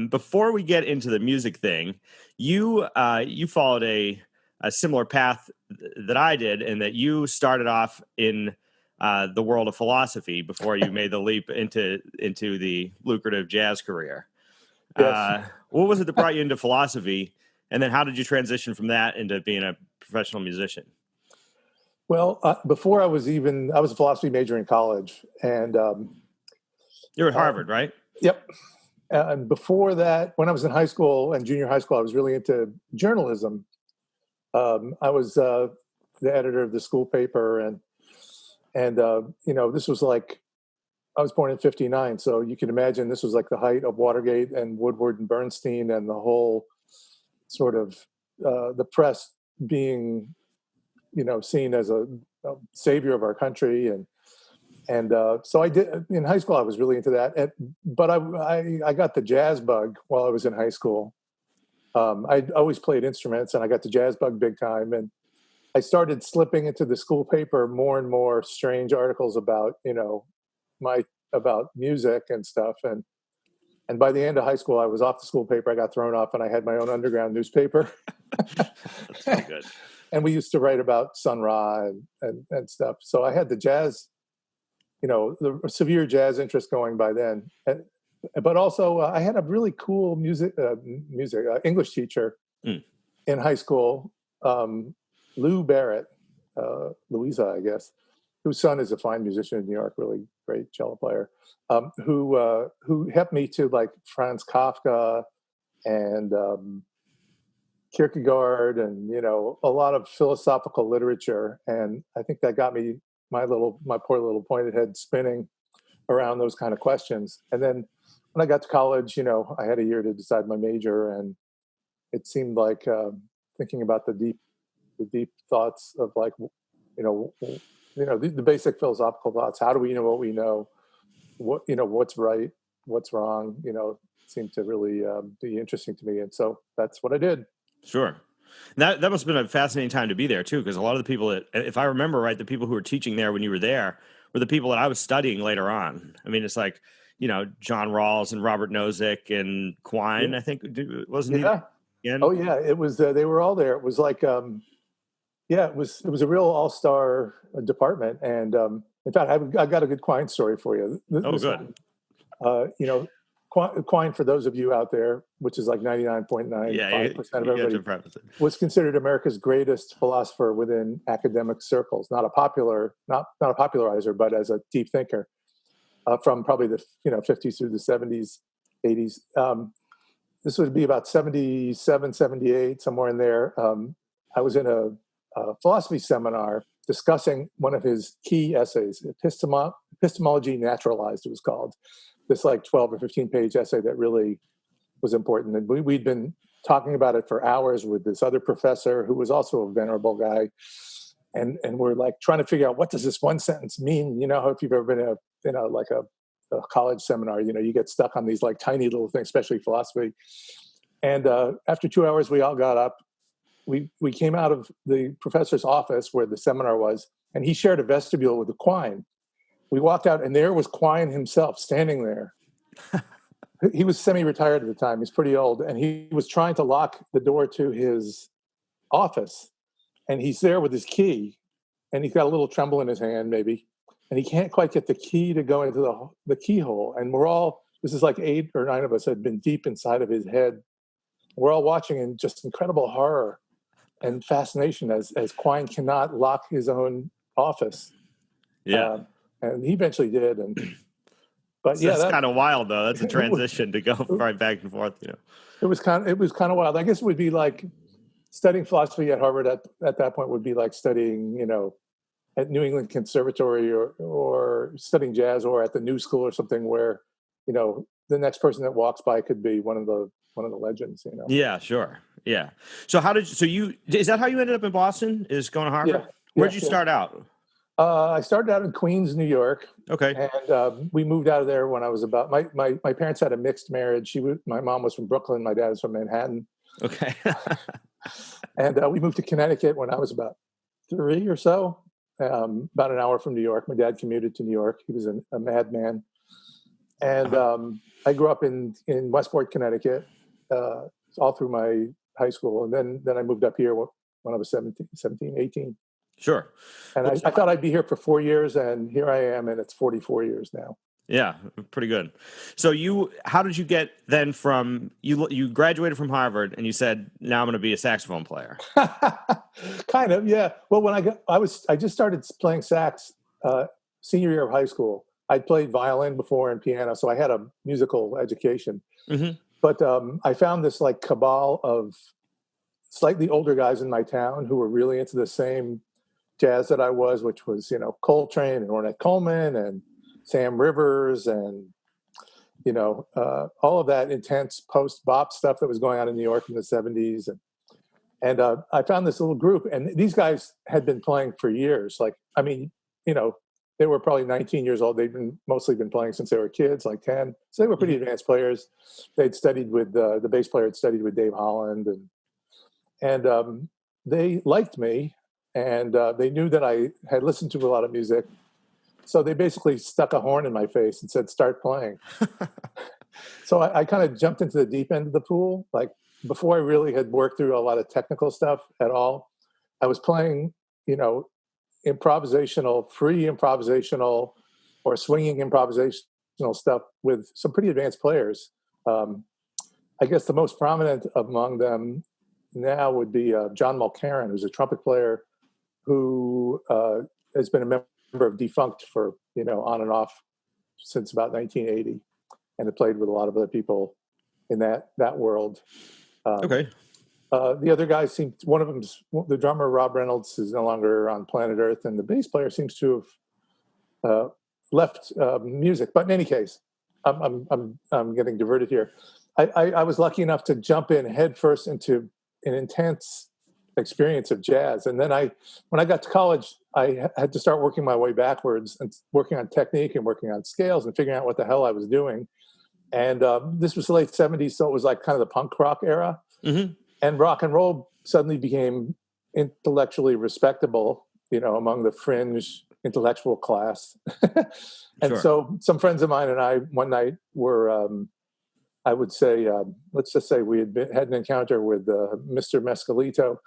Before we get into the music thing, you followed a similar path that I did, in that you started off in the world of philosophy before you made the leap into the lucrative jazz career. Yes. What was it that brought you into philosophy, and then how did you transition from that into being a professional musician? Well, before I was a philosophy major in college, and You're at Harvard, right? yep. And before that, when I was in high school and junior high school, I was really into journalism. I was the editor of the school paper, and this was like, I was born in '59, so you can imagine this was like the height of Watergate and Woodward and Bernstein, and the whole sort of the press being, seen as a savior of our country, and so I did in high school. I was really into that, but I got the jazz bug while I was in high school. I always played instruments, and I got the jazz bug big time, and I started slipping into the school paper more and more strange articles about about music and stuff, and by the end of high school, I was off the school paper. I got thrown off, and I had my own underground newspaper. That's so good. And we used to write about Sun Ra and stuff. So I had the jazz, the severe jazz interest going by then. But also, I had a really cool English teacher in high school, Lou Barrett, Louisa, I guess, whose son is a fine musician in New York, really great cello player, who helped me to like Franz Kafka and Kierkegaard and a lot of philosophical literature, and I think that got me my poor little pointed head spinning around those kind of questions. And then when I got to college, I had a year to decide my major, and it seemed like thinking about the deep thoughts of like the basic philosophical thoughts. How do we know what we know? What's right, what's wrong? Seemed to really be interesting to me, and so that's what I did. Sure. That must have been a fascinating time to be there, too, because a lot of the people that, if I remember right, the people who were teaching there when you were there were the people that I was studying later on. I mean, it's like, John Rawls and Robert Nozick and Quine, I think, wasn't he? Again? Oh, yeah. It was, they were all there. It was like, it was a real all-star department. And in fact, I got a good Quine story for you. Good. Quine, for those of you out there, which is like 99.95% of everybody, was considered America's greatest philosopher within academic circles. Not a popularizer, but as a deep thinker from probably the 50s through the 70s, 80s. This would be about 77, 78, somewhere in there. I was in a philosophy seminar discussing one of his key essays, Epistemology Naturalized, it was called. This like 12 or 15 page essay that really was important. And we'd been talking about it for hours with this other professor who was also a venerable guy. And we're like trying to figure out, what does this one sentence mean? If you've ever been in a college seminar, you get stuck on these like tiny little things, especially philosophy. And after 2 hours, we all got up. We came out of the professor's office where the seminar was, and he shared a vestibule with the Quine. We walked out, and there was Quine himself standing there. He was semi-retired at the time. He's pretty old, and he was trying to lock the door to his office. And he's there with his key, and he's got a little tremble in his hand, maybe, and he can't quite get the key to go into the keyhole. And this is like 8 or 9 of us had been deep inside of his head. We're all watching in just incredible horror and fascination as Quine cannot lock his own office. Yeah. And he eventually did. But that's kind of wild, though. That's a transition to go right back and forth. It was kind of wild. I guess it would be like studying philosophy at Harvard at that point would be like studying, at New England Conservatory or studying jazz, or at the New School or something where, the next person that walks by could be one of the legends. Yeah, sure. Yeah. So is that how you ended up in Boston? Is going to Harvard? Yeah. Where'd you start out? I started out in Queens, New York. Okay. And we moved out of there when I was about, my parents had a mixed marriage. My mom was from Brooklyn. My dad was from Manhattan. Okay. And we moved to Connecticut when I was about 3 or so, about an hour from New York. My dad commuted to New York. He was a madman. And I grew up in Westport, Connecticut, all through my high school. And then I moved up here when I was 17, 18. Sure. And I thought I'd be here for 4 years, and here I am, and it's 44 years now. Yeah, pretty good. So how did you get then from, you graduated from Harvard and you said, now I'm going to be a saxophone player? Kind of, yeah. Well, when I just started playing sax senior year of high school. I'd played violin before and piano, so I had a musical education. Mm-hmm. But I found this like cabal of slightly older guys in my town who were really into the same jazz that I was, which was, Coltrane and Ornette Coleman and Sam Rivers and, all of that intense post-bop stuff that was going on in New York in the 70s. And I found this little group, and these guys had been playing for years. They were probably 19 years old. They'd mostly been playing since they were kids, like 10. So they were pretty advanced players. They'd studied with, the bass player had studied with Dave Holland. And they liked me, and they knew that I had listened to a lot of music. So they basically stuck a horn in my face and said, start playing. So I kind of jumped into the deep end of the pool. Like, before I really had worked through a lot of technical stuff at all, I was playing, free improvisational or swinging improvisational stuff with some pretty advanced players. I guess the most prominent among them now would be John Mulcairn, who's a trumpet player who has been a member of Defunct for, on and off since about 1980, and had played with a lot of other people in that world. Okay. The other guy one of them's the drummer, Rob Reynolds, is no longer on planet Earth, and the bass player seems to have left music. But in any case, I'm getting diverted here. I was lucky enough to jump in headfirst into an intense experience of jazz, and then when I got to college, I had to start working my way backwards and working on technique and working on scales and figuring out what the hell I was doing. And this was the late 70s, so it was like kind of the punk rock era. Mm-hmm. And rock and roll suddenly became intellectually respectable, among the fringe intellectual class. And Sure. So some friends of mine and I one night were, I would say, let's just say we had an encounter with Mr. Mescalito,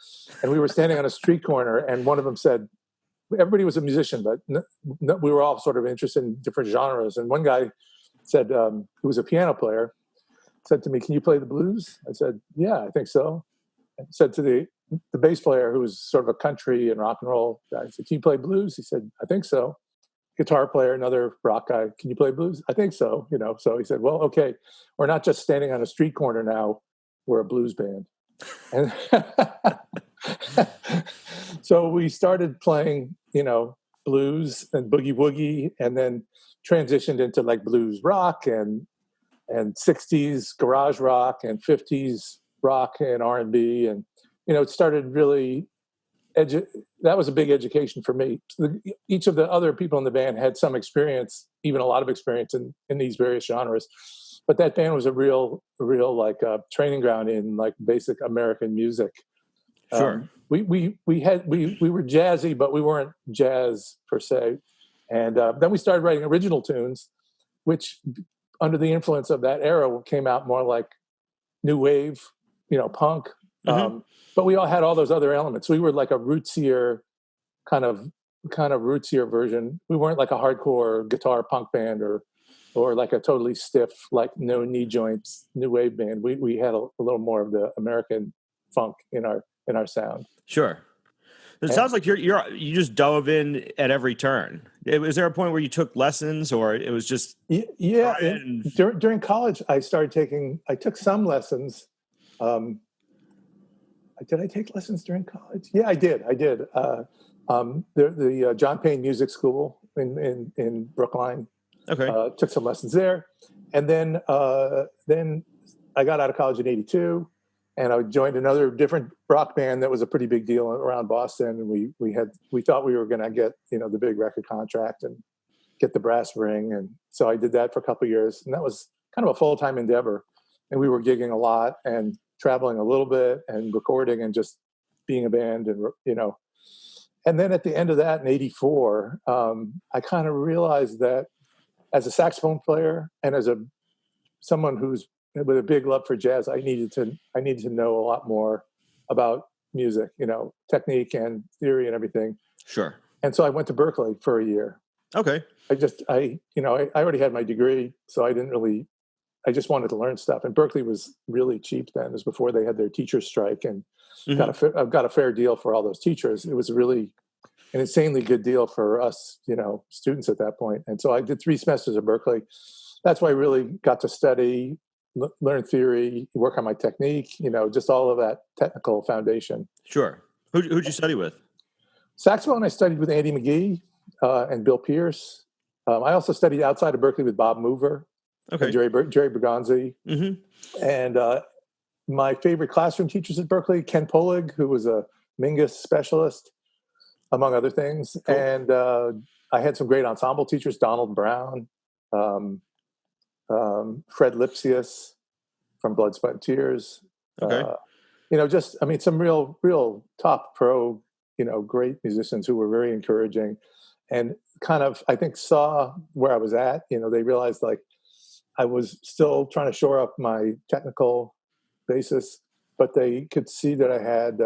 and we were standing on a street corner, and one of them said, everybody was a musician, but we were all sort of interested in different genres. And one guy said, who was a piano player, said to me, "Can you play the blues?" I said, "Yeah, I think so." I said to the bass player, who was sort of a country and rock and roll guy, I said, "Can you play blues?" He said, "I think so." Guitar player, another rock guy, "Can you play blues?" "I think so." So he said, "Well, okay, we're not just standing on a street corner now, we're a blues band." And so we started playing, blues and boogie woogie, and then transitioned into like blues rock and 60s garage rock and 50s rock and R&B. And, it started really, that was a big education for me. Each of the other people in the band had some experience, even a lot of experience in these various genres. But that band was a real like training ground in like basic American music. Sure. We were jazzy, but we weren't jazz per se. And then we started writing original tunes, which under the influence of that era came out more like new wave, punk. Mm-hmm. But we all had all those other elements. We were like a rootsier kind of rootsier version. We weren't like a hardcore guitar punk band or like a totally stiff, like no knee joints new wave band. We had a little more of the American funk in our sound. Sure. It sounds like you just dove in at every turn. Was there a point where you took lessons, or it was just during college I took some lessons. Did I take lessons during college? Yeah, I did. The John Payne Music School in Brookline. Okay. Took some lessons there, and then I got out of college in '82. And I joined another different rock band that was a pretty big deal around Boston. And we thought we were going to get, the big record contract and get the brass ring. And so I did that for a couple of years, and that was kind of a full-time endeavor. And we were gigging a lot and traveling a little bit and recording and just being a band and, and then at the end of that in '84, I kind of realized that as a saxophone player and as someone who's with a big love for jazz, I needed to know a lot more about music, technique and theory and everything. Sure. And so I went to Berklee for a year. Okay. I already had my degree, so I just wanted to learn stuff. And Berklee was really cheap then. It was before they had their teacher strike, and I've got a fair deal for all those teachers. It was really an insanely good deal for us, students at that point. And so I did 3 semesters at Berklee. That's why I really got to study, learn theory, work on my technique, just all of that technical foundation. Sure. Who'd you study with? Saxophone, I studied with Andy McGee and Bill Pierce. I also studied outside of Berklee with Bob Mover and Jerry Bergonzi. Mm-hmm. And my favorite classroom teachers at Berklee, Ken Polig, who was a Mingus specialist, among other things. Cool. And I had some great ensemble teachers, Donald Brown, Fred Lipsius from Blood, Sweat, and Tears. Okay. Some real top pro, great musicians who were very encouraging and kind of, I think, saw where I was at. They realized like I was still trying to shore up my technical basis, but they could see that I had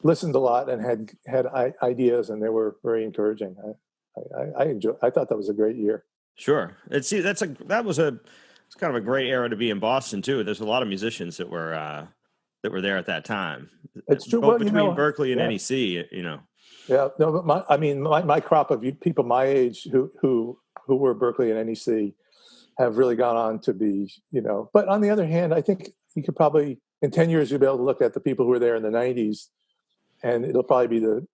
listened a lot and had ideas, and they were very encouraging. I thought that was a great year. Sure. It's kind of a great era to be in Boston too. There's a lot of musicians that were there at that time. It's true. Between Berklee and NEC, Yeah. No, but my crop of people my age who were Berklee and NEC have really gone on to be, But on the other hand, I think you could probably in 10 years you'll be able to look at the people who were there in the 90s, and it'll probably be the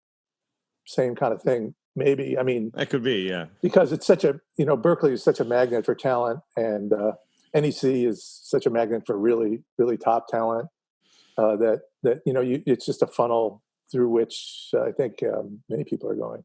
same kind of thing. Maybe. That could be, yeah. Because it's such a, Berklee is such a magnet for talent, and NEC is such a magnet for really, really top talent. That it's just a funnel through which I think many people are going.